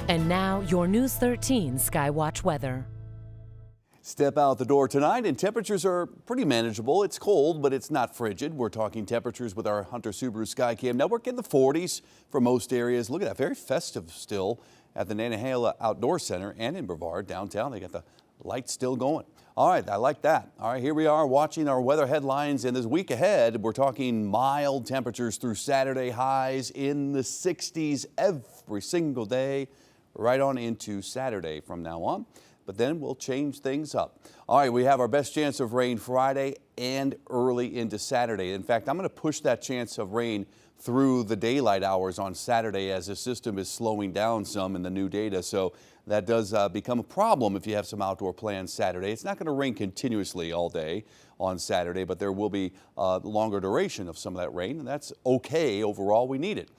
And now, your News 13 Skywatch weather. Step out the door tonight and temperatures are pretty manageable. It's cold, but it's not frigid. We're talking temperatures with our Hunter Subaru Skycam network in the 40s for most areas. Look at that, very festive still at the Nantahala Outdoor Center and in Brevard downtown. They got the lights still going. All right, I like that. All right, here we are watching our weather headlines, and this week ahead, we're talking mild temperatures through Saturday, highs in the 60s every single day, right on into Saturday from now on. But then we'll change things up. All right, we have our best chance of rain Friday and early into Saturday. In fact, I'm going to push that chance of rain through the daylight hours on Saturday as the system is slowing down some in the new data. So that does become a problem if you have some outdoor plans Saturday. It's not going to rain continuously all day on Saturday, but there will be a longer duration of some of that rain, and that's okay overall. We need it.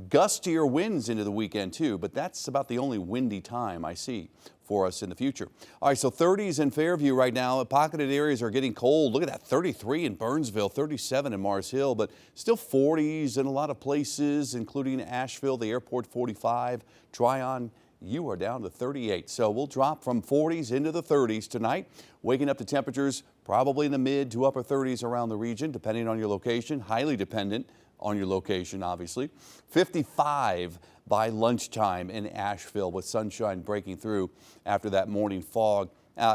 Gustier winds into the weekend too, but that's about the only windy time I see for us in the future. All right, so 30s in Fairview right now. Pocketed areas are getting cold. Look at that, 33 in Burnsville, 37 in Mars Hill, but still 40s in a lot of places, including Asheville, the airport 45, Tryon. You are down to 38. So we'll drop from 40s into the 30s tonight, waking up to temperatures probably in the mid to upper 30s around the region, depending on your location, highly dependent on your location, obviously. 55 by lunchtime in Asheville with sunshine breaking through after that morning fog.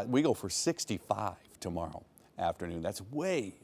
We go for 65 tomorrow afternoon. That's way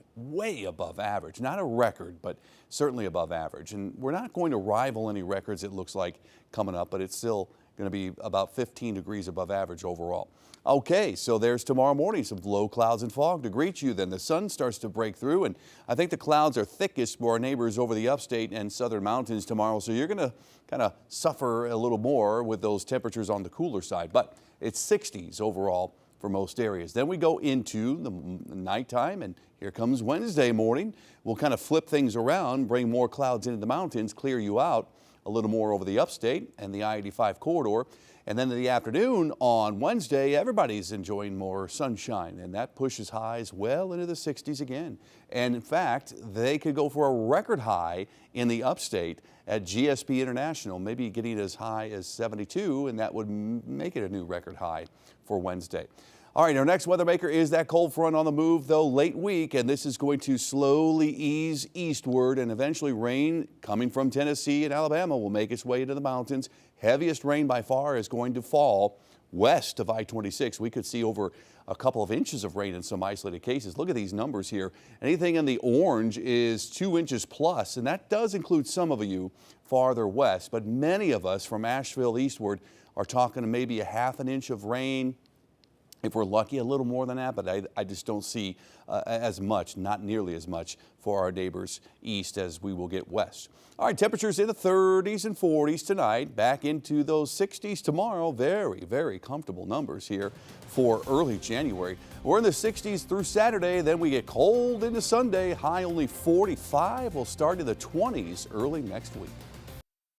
above average. Not a record, but certainly above average. And we're not going to rival any records, it looks like, coming up, but it's still going to be about 15 degrees above average overall. Okay, so there's tomorrow morning, some low clouds and fog to greet you. Then the sun starts to break through, and I think the clouds are thickest for our neighbors over the upstate and southern mountains tomorrow. So you're going to kind of suffer a little more with those temperatures on the cooler side, but it's 60s overall for most areas. Then we go into the nighttime, and here comes Wednesday morning. We'll kind of flip things around, bring more clouds into the mountains, clear you out a little more over the upstate and the I-85 corridor. And then in the afternoon on Wednesday, everybody's enjoying more sunshine, and that pushes highs well into the 60s again. And in fact, they could go for a record high in the upstate at GSP International, maybe getting as high as 72, and that would make it a new record high for Wednesday. All right, our next weather maker is that cold front on the move, though, late week, and this is going to slowly ease eastward, and eventually rain coming from Tennessee and Alabama will make its way into the mountains. Heaviest rain by far is going to fall west of I-26. We could see over a couple of inches of rain in some isolated cases. Look at these numbers here. Anything in the orange is 2 inches plus, and that does include some of you farther west, but many of us from Asheville eastward are talking maybe a half an inch of rain. If we're lucky, a little more than that, but I just don't see as much, not nearly as much for our neighbors east as we will get west. All right, temperatures in the 30s and 40s tonight, back into those 60s tomorrow. Very comfortable numbers here for early January. We're in the 60s through Saturday, then we get cold into Sunday, high only 45. We'll start in the 20s early next week.